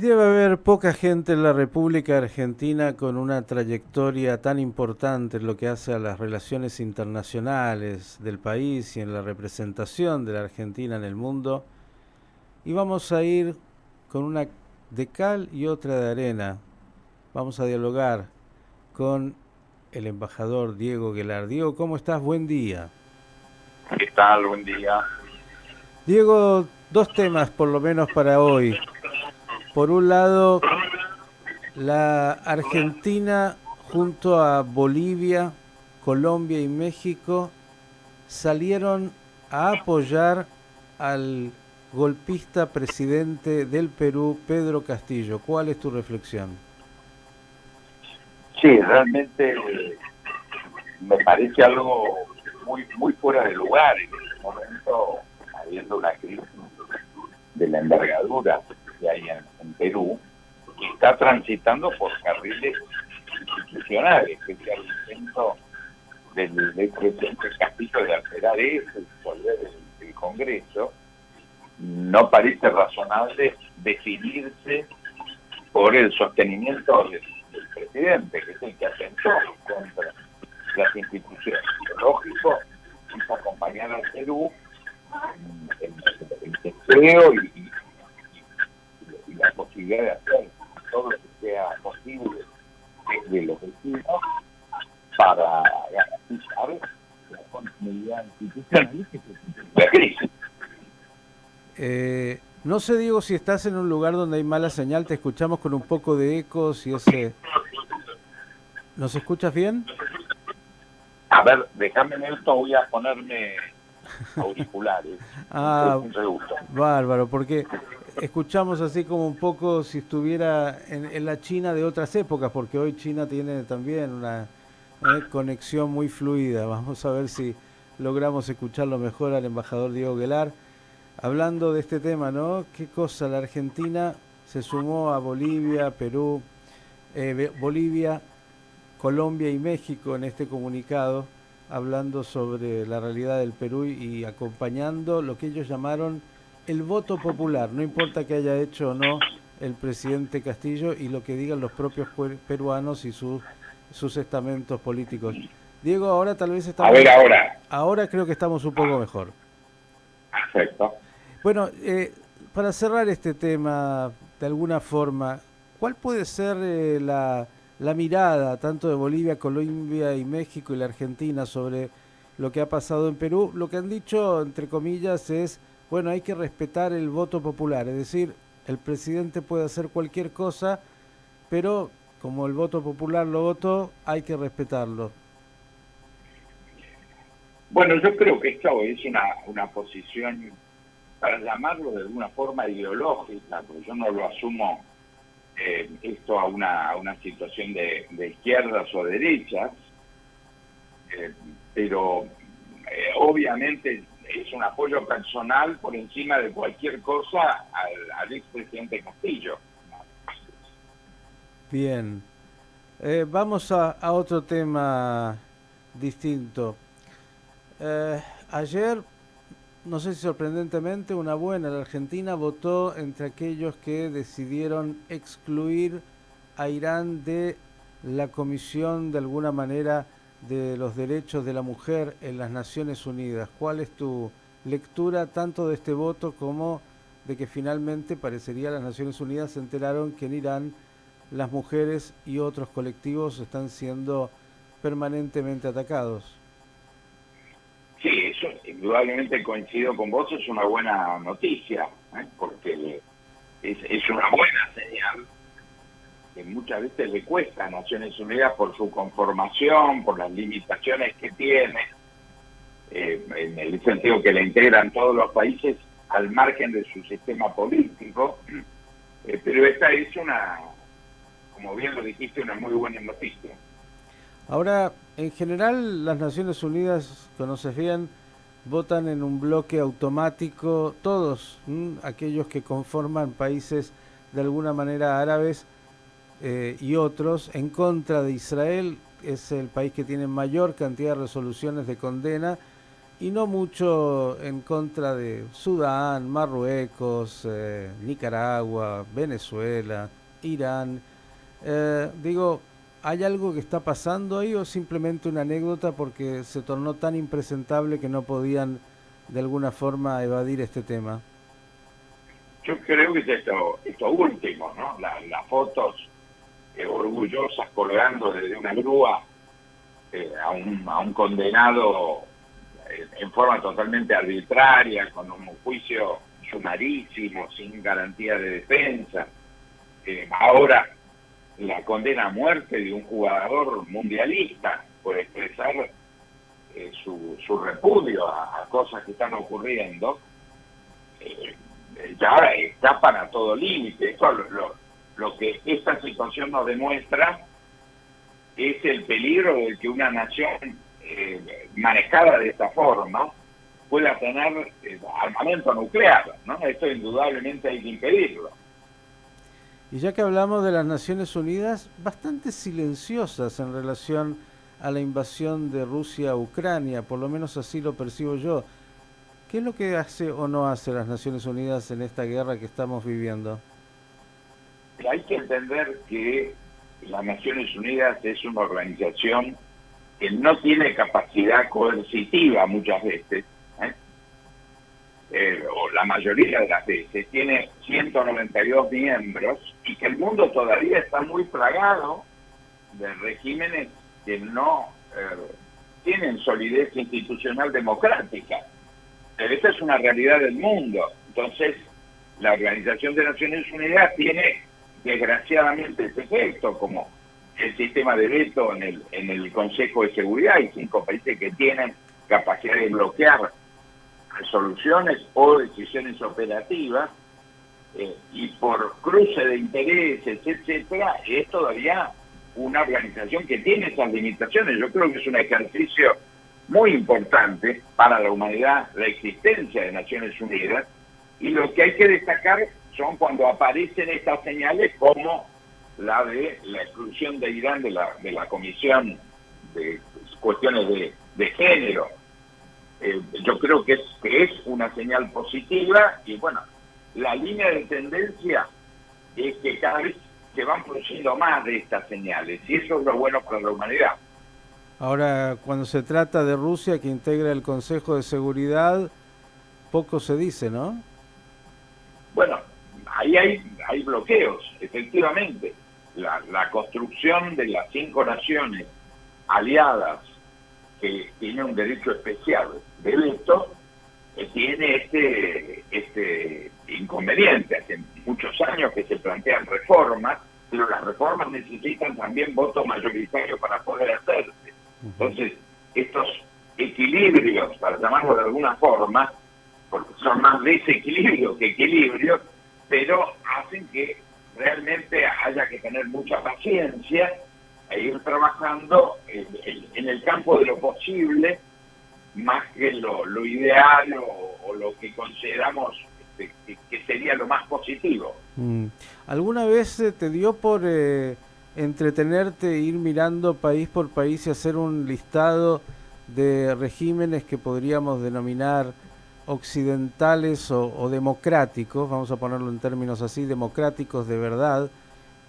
debe haber poca gente en la República Argentina con una trayectoria tan importante en lo que hace a las relaciones internacionales del país y en la representación de la Argentina en el mundo. Y vamos a ir con una de cal y otra de arena. Vamos a dialogar con el embajador Diego Guelar. Diego, ¿cómo estás? Buen día. ¿Qué tal? Buen día. Diego, dos temas por lo menos para hoy. Por un lado, la Argentina junto a Bolivia, Colombia y México salieron a apoyar al golpista presidente del Perú, Pedro Castillo. ¿Cuál es tu reflexión? Sí, realmente me parece algo muy fuera de lugar en este momento, habiendo una crisis de la envergadura que hay en Perú, que está transitando por carriles institucionales, que es el intento del presidente Castillo de alterar eso y disolver el Congreso. No parece razonable definirse por el sostenimiento del presidente, que es el que atentó contra las instituciones. Lo lógico es acompañar al Perú en el deseo y la posibilidad de hacer todo lo que sea posible desde los vecinos para garantizar la continuidad institucional que se la crisis. No sé, Diego, si estás en un lugar donde hay mala señal, te escuchamos con un poco de eco, si ese... ¿Nos escuchas bien? A ver, déjame en esto, voy a ponerme auriculares. Ah, Un segundo. bárbaro, porque escuchamos así como un poco si estuviera en la China de otras épocas, porque hoy China tiene también una conexión muy fluida. Vamos a ver si logramos escucharlo mejor al embajador Diego Guelar. Hablando de este tema, ¿no? ¿Qué cosa? La Argentina se sumó a Bolivia, Perú, Bolivia, Colombia y México en este comunicado, hablando sobre la realidad del Perú y acompañando lo que ellos llamaron el voto popular, no importa que haya hecho o no el presidente Castillo y lo que digan los propios peruanos y sus estamentos políticos. Diego, ahora tal vez A ver estamos, ahora. ahora creo que estamos un poco mejor. Perfecto. Bueno, para cerrar este tema, de alguna forma, ¿cuál puede ser la mirada tanto de Bolivia, Colombia y México y la Argentina sobre lo que ha pasado en Perú? Lo que han dicho, entre comillas, es, bueno, hay que respetar el voto popular, es decir, el presidente puede hacer cualquier cosa, pero como el voto popular lo votó, hay que respetarlo. Bueno, yo creo que esto es una posición, para llamarlo de alguna forma ideológica, porque yo no lo asumo esto a una situación de izquierdas o derechas, pero obviamente es un apoyo personal por encima de cualquier cosa al expresidente Castillo. Bien, vamos a otro tema distinto. Ayer, no sé si sorprendentemente, una buena, la Argentina votó entre aquellos que decidieron excluir a Irán de la Comisión, de alguna manera, de los Derechos de la Mujer en las Naciones Unidas. ¿Cuál es tu lectura tanto de este voto como de que finalmente parecería las Naciones Unidas se enteraron que en Irán las mujeres y otros colectivos están siendo permanentemente atacados? Sí, eso indudablemente coincido con vos, es una buena noticia, porque es una buena señal que muchas veces le cuesta a Naciones Unidas por su conformación, por las limitaciones que tiene, en el sentido que la integran todos los países al margen de su sistema político, pero esta es como bien lo dijiste, una muy buena noticia. Ahora, en general, las Naciones Unidas, conoces bien, votan en un bloque automático todos, aquellos que conforman países de alguna manera árabes y otros en contra de Israel. Es el país que tiene mayor cantidad de resoluciones de condena y no mucho en contra de Sudán, Marruecos, Nicaragua, Venezuela, Irán. Digo, ¿hay algo que está pasando ahí o simplemente una anécdota porque se tornó tan impresentable que no podían de alguna forma evadir este tema? Yo creo que es esto último, ¿no? Las fotos orgullosas colgando desde una grúa a un condenado en forma totalmente arbitraria, con un juicio sumarísimo, sin garantía de defensa. Ahora, la condena a muerte de un jugador mundialista por expresar su repudio a cosas que están ocurriendo, ya escapan a todo límite. Eso lo que esta situación nos demuestra es el peligro de que una nación manejada de esta forma pueda tener armamento nuclear, ¿no? Esto indudablemente hay que impedirlo. Y ya que hablamos de las Naciones Unidas, bastante silenciosas en relación a la invasión de Rusia a Ucrania, por lo menos así lo percibo yo. ¿Qué es lo que hace o no hace las Naciones Unidas en esta guerra que estamos viviendo? Hay que entender que las Naciones Unidas es una organización que no tiene capacidad coercitiva muchas veces, o la mayoría de las veces, tiene 192 miembros y que el mundo todavía está muy plagado de regímenes que no tienen solidez institucional democrática. Pero esta es una realidad del mundo. Entonces, la Organización de Naciones Unidas tiene, desgraciadamente, ese efecto, como el sistema de veto en el Consejo de Seguridad. Hay 5 países que tienen capacidad de bloquear resoluciones o decisiones operativas, y por cruce de intereses, etcétera, es todavía una organización que tiene esas limitaciones. Yo creo que es un ejercicio muy importante para la humanidad la existencia de Naciones Unidas, y lo que hay que destacar son cuando aparecen estas señales como la de la exclusión de Irán de la Comisión de Cuestiones de Género. Yo creo que es una señal positiva, y bueno, la línea de tendencia es que cada vez se van produciendo más de estas señales, y eso es lo bueno para la humanidad. Ahora, cuando se trata de Rusia, que integra el Consejo de Seguridad, poco se dice, ¿no? Bueno, ahí hay bloqueos, efectivamente. La construcción de las 5 naciones aliadas que tienen un derecho especial de veto tiene este inconveniente. Hace muchos años que se plantean reformas, pero las reformas necesitan también voto mayoritario para poder hacerse. Entonces, estos equilibrios, para llamarlo de alguna forma, porque son más desequilibrios que equilibrios, pero hacen que realmente haya que tener mucha paciencia e ir trabajando en el campo de lo posible, más que lo ideal o lo que consideramos que sería lo más positivo. ¿Alguna vez te dio por entretenerte, ir mirando país por país y hacer un listado de regímenes que podríamos denominar occidentales o democráticos, vamos a ponerlo en términos así, democráticos de verdad,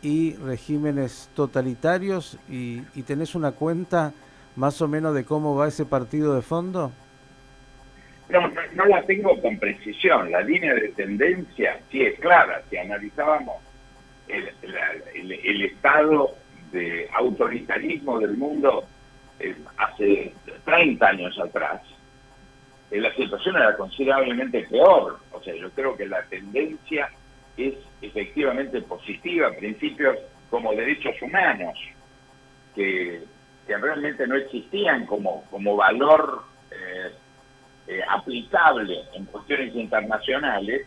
y regímenes totalitarios, y tenés una cuenta más o menos de cómo va ese partido de fondo? No la tengo con precisión. La línea de tendencia sí es clara. Si analizábamos el estado de autoritarismo del mundo hace 30 años atrás, la situación era considerablemente peor. O sea, yo creo que la tendencia es efectivamente positiva. Principios como derechos humanos, que realmente no existían como valor aplicable en cuestiones internacionales,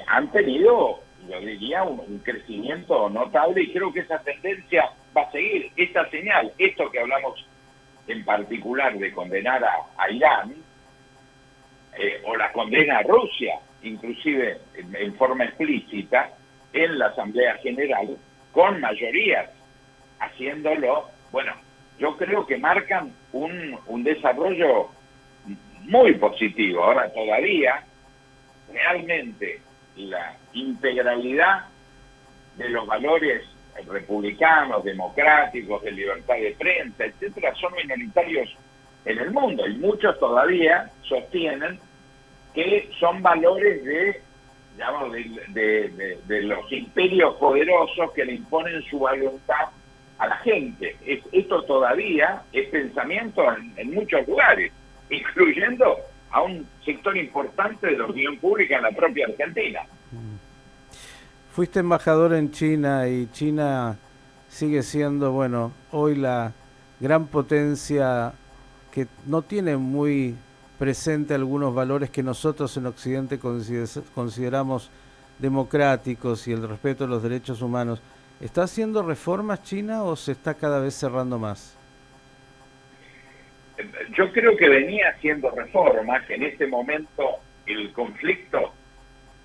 han tenido, yo diría, un crecimiento notable, y creo que esa tendencia va a seguir. Esta señal, esto que hablamos en particular de condenar a Irán, o la condena a Rusia, inclusive en forma explícita, en la Asamblea General, con mayorías, haciéndolo, bueno, yo creo que marcan un desarrollo muy positivo. Ahora todavía, realmente, la integralidad de los valores republicanos, democráticos, de libertad de prensa, etcétera, son minoritarios en el mundo, y muchos todavía sostienen que son valores digamos, de los imperios poderosos que le imponen su voluntad a la gente. Esto todavía es pensamiento en muchos lugares, incluyendo a un sector importante de la opinión pública en la propia Argentina. Fuiste embajador en China y China sigue siendo, bueno, hoy la gran potencia que no tiene muy presente algunos valores que nosotros en Occidente consideramos democráticos y el respeto a los derechos humanos. ¿Está haciendo reformas China o se está cada vez cerrando más? Yo creo que venía haciendo reformas, que en este momento el conflicto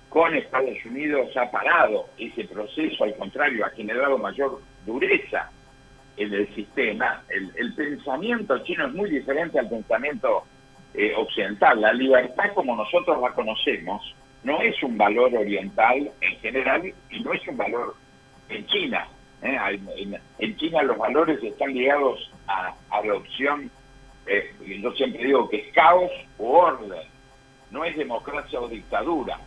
con Estados Unidos ha parado ese proceso, al contrario, ha generado mayor dureza en el sistema. El pensamiento chino es muy diferente al pensamiento occidental. La libertad como nosotros la conocemos no es un valor oriental en general y no es un valor en China. En China los valores están ligados a la opción, yo siempre digo que es caos o orden, no es democracia o dictadura.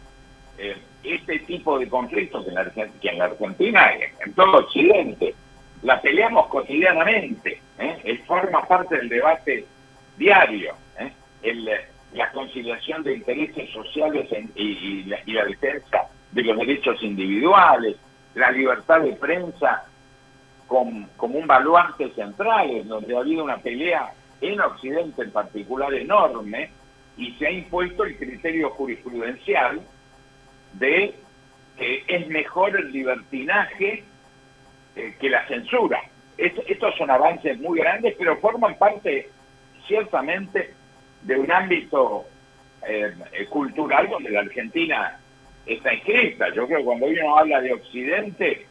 Este tipo de conflictos que en la Argentina, en todo Occidente, la peleamos cotidianamente, forma parte del debate diario, la conciliación de intereses sociales y la defensa de los derechos individuales, la libertad de prensa como un baluarte central, en donde ha habido una pelea en Occidente en particular enorme, y se ha impuesto el criterio jurisprudencial de que es mejor el libertinaje que la censura. Estos son avances muy grandes, pero forman parte ciertamente de un ámbito cultural donde la Argentina está inscrita. Yo creo que cuando uno habla de Occidente,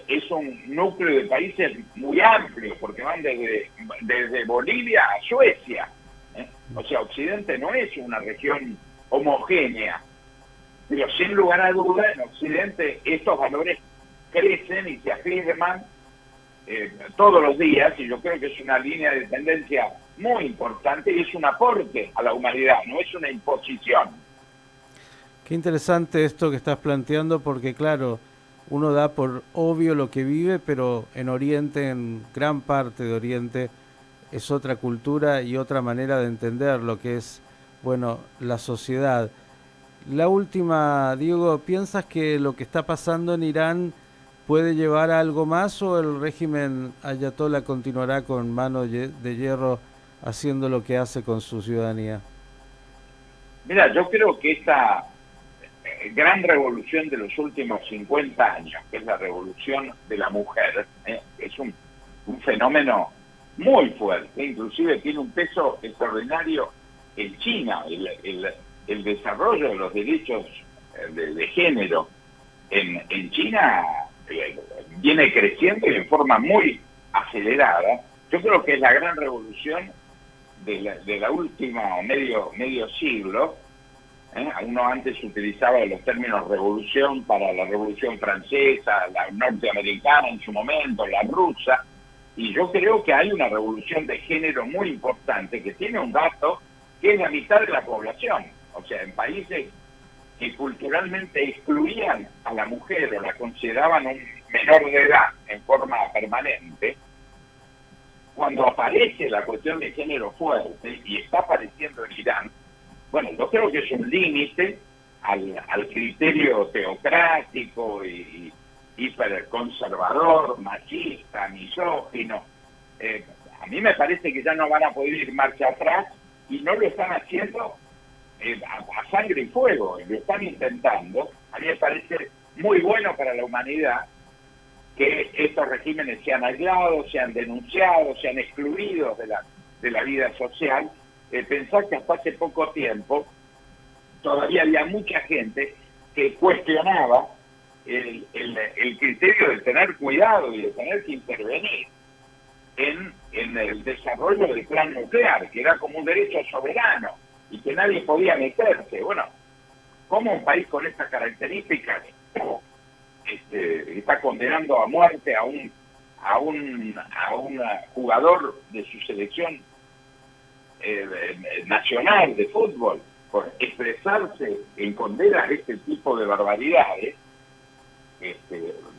es un núcleo de países muy amplio, porque van desde Bolivia a Suecia. O sea, Occidente no es una región homogénea, pero sin lugar a duda en Occidente estos valores crecen y se afirman todos los días, y yo creo que es una línea de tendencia muy importante y es un aporte a la humanidad, no es una imposición. Qué interesante esto que estás planteando, porque claro, uno da por obvio lo que vive, pero en Oriente, en gran parte de Oriente, es otra cultura y otra manera de entender lo que es, bueno, la sociedad. La última, Diego, ¿piensas que lo que está pasando en Irán puede llevar a algo más o el régimen ayatolá continuará con mano de hierro haciendo lo que hace con su ciudadanía? Mira, yo creo que esta gran revolución de los últimos 50 años, que es la revolución de la mujer, es un fenómeno muy fuerte, inclusive tiene un peso extraordinario en China. El desarrollo de los derechos de género en China viene creciendo y en forma muy acelerada. Yo creo que es la gran revolución de la última medio siglo. Uno antes utilizaba los términos revolución para la Revolución Francesa, la norteamericana en su momento, la rusa, y yo creo que hay una revolución de género muy importante que tiene un dato que es la mitad de la población. O sea, en países que culturalmente excluían a la mujer o la consideraban un menor de edad en forma permanente, cuando aparece la cuestión de género fuerte, y está apareciendo en Irán, bueno, yo creo que es un límite al criterio teocrático y hiperconservador, machista, misógino. A mí me parece que ya no van a poder ir marcha atrás, y no lo están haciendo a sangre y fuego, lo están intentando. A mí me parece muy bueno para la humanidad que estos regímenes sean aislados, sean denunciados, sean excluidos de la vida social. Pensar que hasta hace poco tiempo todavía había mucha gente que cuestionaba el criterio de tener cuidado y de tener que intervenir en el desarrollo del plan nuclear, que era como un derecho soberano. y que nadie podía meterse. Bueno, ¿cómo un país con estas características está condenando a muerte a un jugador de su selección nacional de fútbol por expresarse en condena a este tipo de barbaridades?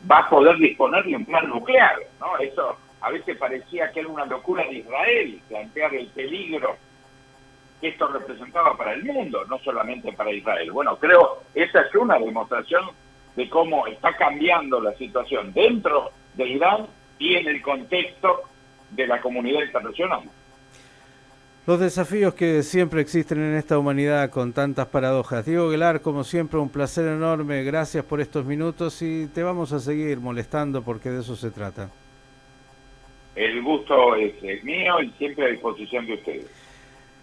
Va a poder disponer de un plan nuclear, ¿no? Eso a veces parecía que era una locura de Israel, plantear el peligro que esto representaba para el mundo, no solamente para Israel. Bueno, creo esa es una demostración de cómo está cambiando la situación dentro de Irán y en el contexto de la comunidad internacional. Los desafíos que siempre existen en esta humanidad con tantas paradojas. Diego Aguilar, como siempre, un placer enorme. Gracias por estos minutos y te vamos a seguir molestando porque de eso se trata. El gusto es mío y siempre a disposición de ustedes.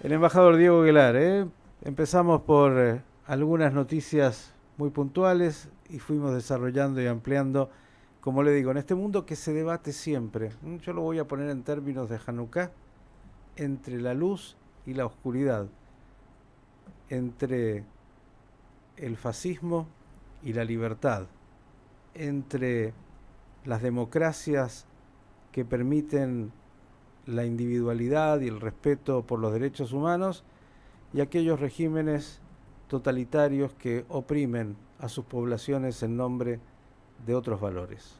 El embajador Diego Aguilar, empezamos por algunas noticias muy puntuales y fuimos desarrollando y ampliando, como le digo, en este mundo que se debate siempre. Yo lo voy a poner en términos de Hanukkah, entre la luz y la oscuridad, entre el fascismo y la libertad, entre las democracias que permiten la individualidad y el respeto por los derechos humanos y aquellos regímenes totalitarios que oprimen a sus poblaciones en nombre de otros valores.